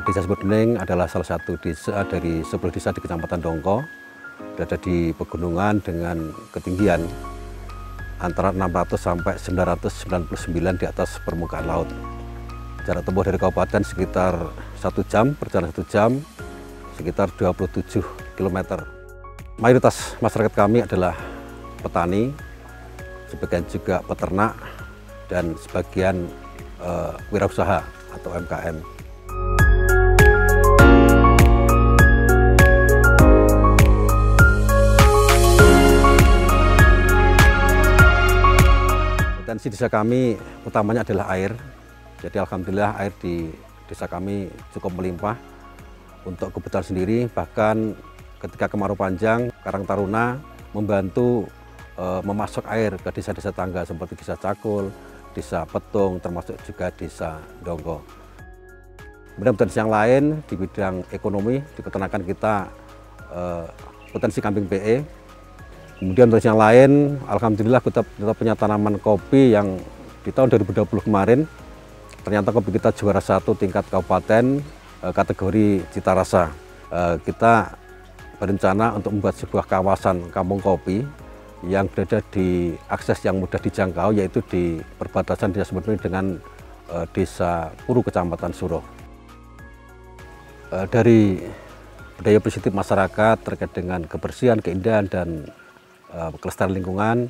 Desa Sumberbening adalah salah satu desa dari 10 desa di Kecamatan Dongko, berada di pegunungan dengan ketinggian antara 600 sampai 999 di atas permukaan laut. Jarak tempuh dari kabupaten sekitar 1 jam, perjalanan 1 jam, sekitar 27 km. Mayoritas masyarakat kami adalah petani, sebagian juga peternak, dan sebagian wirausaha atau UMKM. Potensi desa kami utamanya adalah air. Jadi alhamdulillah air di desa kami cukup melimpah untuk kebutuhan sendiri. Bahkan ketika kemarau panjang, Karang Taruna membantu memasok air ke desa-desa tangga seperti Desa Cakul, Desa Petung, termasuk juga Desa Dongko. Kemudian potensi yang lain di bidang ekonomi, di peternakan kita potensi kambing PE. Kemudian potensi yang lain, alhamdulillah kita punya tanaman kopi yang di tahun 2020 kemarin, ternyata kopi kita juara 1 tingkat kabupaten kategori cita rasa. Kita berencana untuk membuat sebuah kawasan kampung kopi yang berada di akses yang mudah dijangkau, yaitu di perbatasan Desa Sumberbening dengan Desa Puru, Kecamatan Suruh. Dari budaya positif masyarakat terkait dengan kebersihan, keindahan, dan kelestarian lingkungan,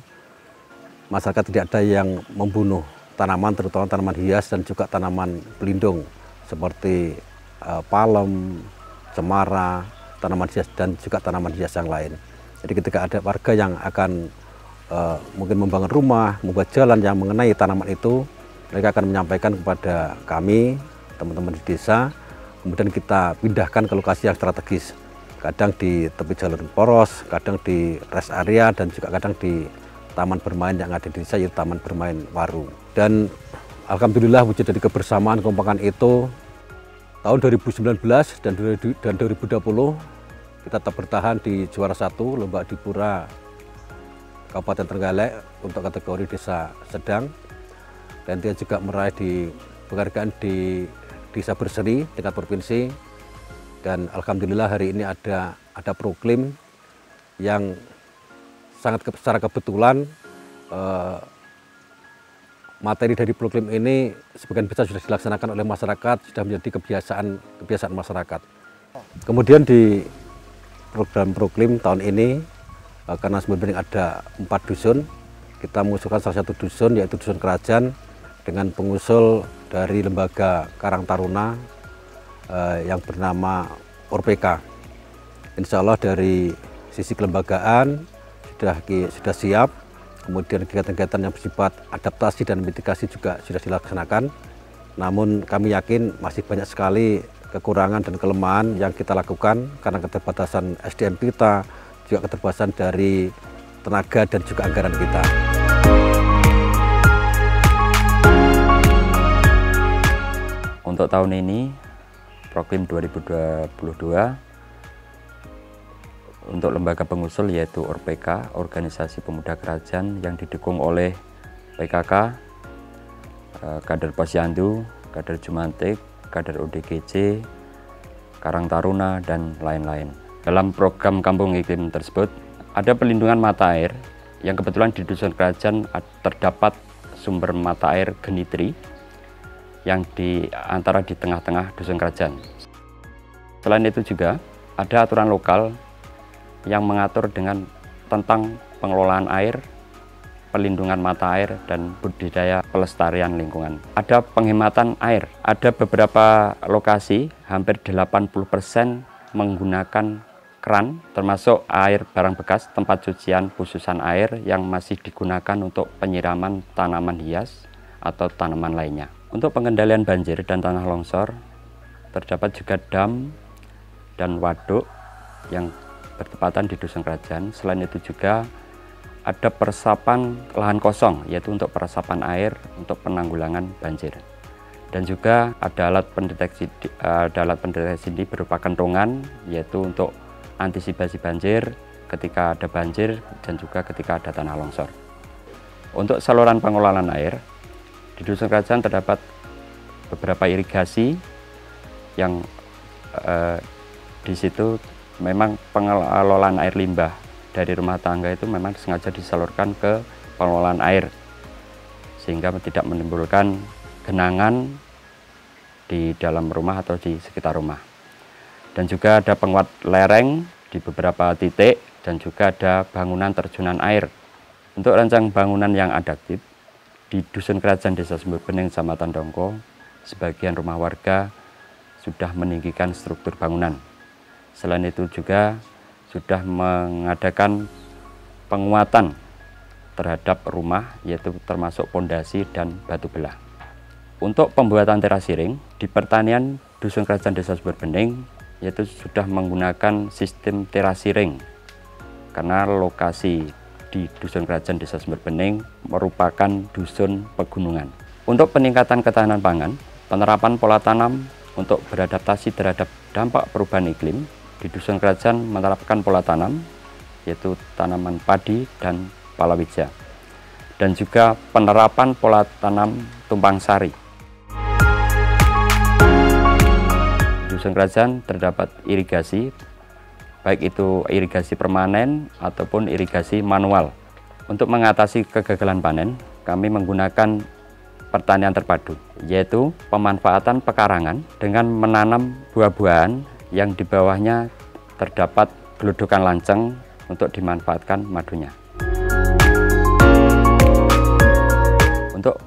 masyarakat tidak ada yang membunuh tanaman, terutama tanaman hias dan juga tanaman pelindung seperti palem, cemara, tanaman hias, dan juga tanaman hias yang lain. Jadi ketika ada warga yang akan mungkin membangun rumah, membuat jalan yang mengenai tanaman itu, mereka akan menyampaikan kepada kami, teman-teman di desa, kemudian kita pindahkan ke lokasi yang strategis. Kadang di tepi jalur poros, kadang di rest area, dan juga kadang di taman bermain yang ada di desa, yaitu Taman Bermain Waru. Dan alhamdulillah wujud dari kebersamaan kekompakan itu, tahun 2019 dan 2020 kita tetap bertahan di juara 1 Lomba Adipura Kabupaten Trenggalek untuk kategori desa sedang, dan dia juga meraih di penghargaan di Desa Berseri tingkat provinsi. Dan alhamdulillah hari ini ada proklim yang secara kebetulan materi dari proklim ini sebagian besar sudah dilaksanakan oleh masyarakat, sudah menjadi kebiasaan masyarakat. Kemudian di program proklim tahun ini, karena Sumberbening ada 4 dusun, kita mengusulkan salah satu dusun, yaitu Dusun Kerajaan, dengan pengusul dari lembaga Karang Taruna yang bernama ORPK. Insya Allah dari sisi kelembagaan sudah siap, kemudian kegiatan-kegiatan yang bersifat adaptasi dan mitigasi juga sudah dilaksanakan. Namun kami yakin masih banyak sekali kekurangan dan kelemahan yang kita lakukan karena keterbatasan SDM kita, juga keterbatasan dari tenaga dan juga anggaran kita. Untuk tahun ini, Proklim 2022, untuk lembaga pengusul yaitu ORPK, Organisasi Pemuda Kerajaan, yang didukung oleh PKK, Kader Posyandu, Kader Jumantik, Kader ODGJ, Karang Taruna, dan lain-lain. Dalam program Kampung Iklim tersebut, ada pelindungan mata air, yang kebetulan di Dusun Kerajaan terdapat sumber mata air Genitri, yang antara di tengah-tengah Dusun Kerajaan. Selain itu juga ada aturan lokal yang mengatur tentang pengelolaan air, pelindungan mata air, dan budidaya pelestarian lingkungan. Ada penghematan air, ada beberapa lokasi hampir 80% menggunakan keran, termasuk air barang bekas, tempat cucian khususan air yang masih digunakan untuk penyiraman tanaman hias atau tanaman lainnya. Untuk pengendalian banjir dan tanah longsor, terdapat juga dam dan waduk yang bertepatan di Dusun Kerajaan. Selain itu juga ada peresapan lahan kosong, yaitu untuk peresapan air untuk penanggulangan banjir. Dan juga ada alat pendeteksi ini berupa kentongan, yaitu untuk antisipasi banjir ketika ada banjir dan juga ketika ada tanah longsor. Untuk saluran pengelolaan air, di Dusun Kerajaan terdapat beberapa irigasi yang di situ memang pengelolaan air limbah dari rumah tangga itu memang sengaja disalurkan ke pengelolaan air sehingga tidak menimbulkan genangan di dalam rumah atau di sekitar rumah. Dan juga ada penguat lereng di beberapa titik dan juga ada bangunan terjunan air. Untuk rancang bangunan yang adaptif di Dusun Kerajaan Desa Sumber Bening, Kecamatan Dongko, sebagian rumah warga sudah meninggikan struktur bangunan. Selain itu juga sudah mengadakan penguatan terhadap rumah, yaitu termasuk pondasi dan batu belah. Untuk pembuatan terasiring di pertanian Dusun Kerajaan Desa Sumber Bening, yaitu sudah menggunakan sistem terasiring karena lokasi di Dusun Kerajaan Desa Sumber Bening merupakan dusun pegunungan. Untuk peningkatan ketahanan pangan, penerapan pola tanam untuk beradaptasi terhadap dampak perubahan iklim, di Dusun Kerajaan menerapkan pola tanam yaitu tanaman padi dan palawija, dan juga penerapan pola tanam tumpang sari. Di Dusun Kerajaan terdapat irigasi, baik itu irigasi permanen ataupun irigasi manual. Untuk mengatasi kegagalan panen, kami menggunakan pertanian terpadu, yaitu pemanfaatan pekarangan dengan menanam buah-buahan yang di bawahnya terdapat geludukan lanceng untuk dimanfaatkan madunya. Untuk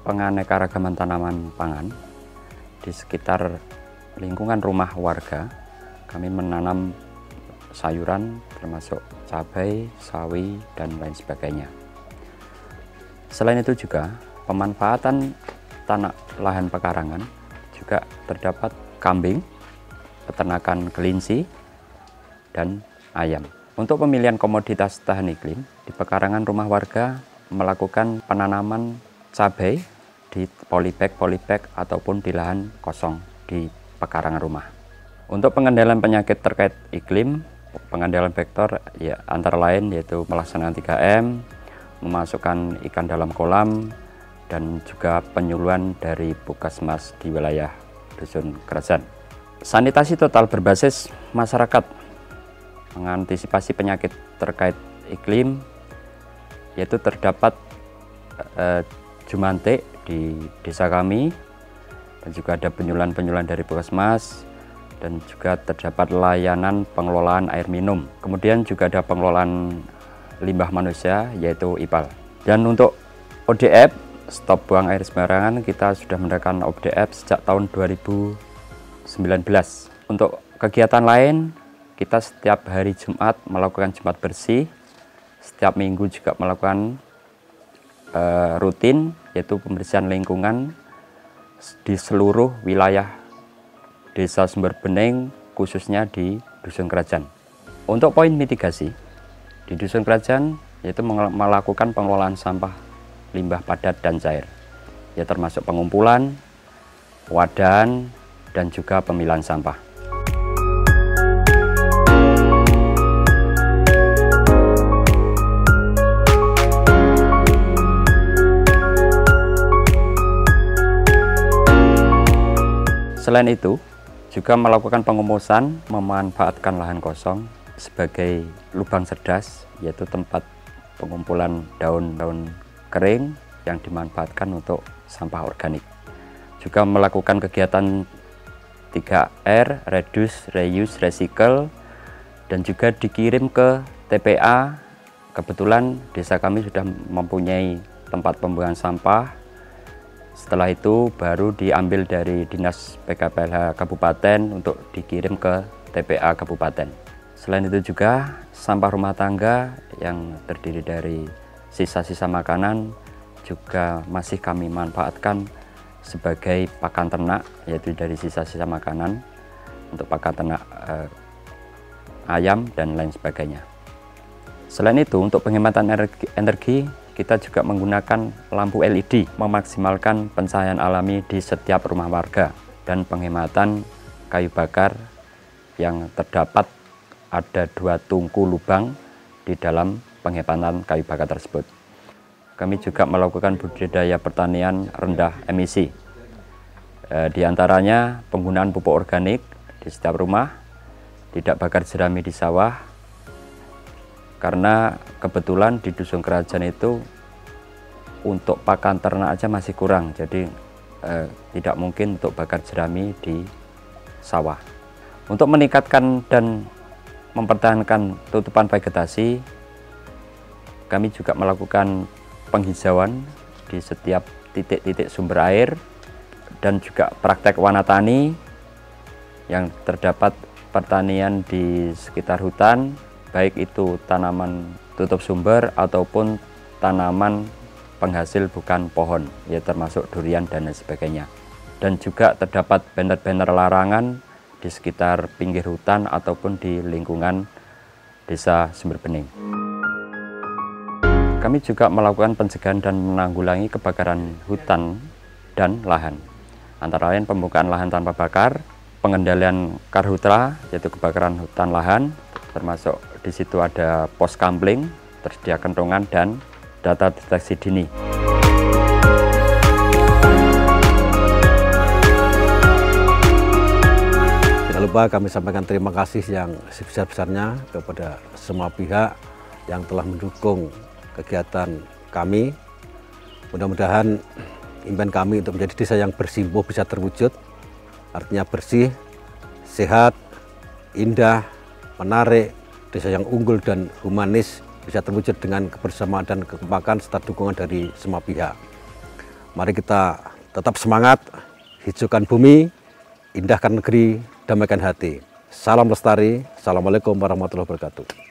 penganekaragaman tanaman pangan, di sekitar lingkungan rumah warga, kami menanam sayuran termasuk cabai, sawi, dan lain sebagainya. Selain itu juga pemanfaatan tanah lahan pekarangan juga terdapat kambing, peternakan kelinci, dan ayam. Untuk pemilihan komoditas tahan iklim, di pekarangan rumah warga melakukan penanaman cabai di polybag ataupun di lahan kosong di pekarangan rumah. Untuk pengendalian penyakit terkait iklim, pengendalian vektor ya antara lain yaitu melaksanakan 3M, memasukkan ikan dalam kolam, dan juga penyuluhan dari Puskesmas di wilayah Dusun Kerajaan. Sanitasi total berbasis masyarakat mengantisipasi penyakit terkait iklim, yaitu terdapat jumantik di desa kami, dan juga ada penyuluhan dari Puskesmas, dan juga terdapat layanan pengelolaan air minum. Kemudian juga ada pengelolaan limbah manusia, yaitu IPAL. Dan untuk ODF, stop buang air sembarangan, kita sudah menerapkan ODF sejak tahun 2019. Untuk kegiatan lain, kita setiap hari Jumat melakukan Jumat bersih, setiap minggu juga melakukan rutin, yaitu pembersihan lingkungan di seluruh wilayah Desa Sumber Bening, khususnya di Dusun Kerajaan. Untuk poin mitigasi, di Dusun Kerajaan yaitu melakukan pengelolaan sampah limbah padat dan cair, ya termasuk pengumpulan, wadahan, dan juga pemilahan sampah. Selain itu, juga melakukan pengumusan, memanfaatkan lahan kosong sebagai lubang cerdas, yaitu tempat pengumpulan daun-daun kering yang dimanfaatkan untuk sampah organik. Juga melakukan kegiatan 3R, reduce, reuse, recycle, dan juga dikirim ke TPA. Kebetulan desa kami sudah mempunyai tempat pembuangan sampah. Setelah itu baru diambil dari Dinas PKPLH Kabupaten untuk dikirim ke TPA Kabupaten. Selain itu juga sampah rumah tangga yang terdiri dari sisa-sisa makanan juga masih kami manfaatkan sebagai pakan ternak, yaitu dari sisa-sisa makanan untuk pakan ternak ayam dan lain sebagainya. Selain itu, untuk penghematan energi kita juga menggunakan lampu LED, memaksimalkan pencahayaan alami di setiap rumah warga, dan penghematan kayu bakar yang terdapat ada 2 tungku lubang di dalam penghematan kayu bakar tersebut. Kami juga melakukan budidaya pertanian rendah emisi, di antaranya penggunaan pupuk organik di setiap rumah, tidak bakar jerami di sawah, karena kebetulan di Dusun Kerajaan itu untuk pakan ternak aja masih kurang, jadi tidak mungkin untuk bakar jerami di sawah. Untuk meningkatkan dan mempertahankan tutupan vegetasi, kami juga melakukan penghijauan di setiap titik-titik sumber air dan juga praktek wanatani yang terdapat pertanian di sekitar hutan, baik itu tanaman tutup sumber ataupun tanaman penghasil bukan pohon, ya termasuk durian dan lain sebagainya. Dan juga terdapat banner-banner larangan di sekitar pinggir hutan ataupun di lingkungan Desa Sumber Bening. Kami juga melakukan pencegahan dan menanggulangi kebakaran hutan dan lahan. Antara lain pembukaan lahan tanpa bakar, pengendalian karhutla, yaitu kebakaran hutan lahan, termasuk di situ ada pos kampling, tersedia kentongan, dan data deteksi dini. Tidak lupa kami sampaikan terima kasih yang sebesar-besarnya kepada semua pihak yang telah mendukung kegiatan kami. Mudah-mudahan impian kami untuk menjadi desa yang bersimpuh bisa terwujud, artinya bersih, sehat, indah, menarik, desa yang unggul dan humanis bisa terwujud dengan kebersamaan dan kekompakan serta dukungan dari semua pihak. Mari kita tetap semangat, hijaukan bumi, indahkan negeri, damaikan hati. Salam lestari, assalamualaikum warahmatullahi wabarakatuh.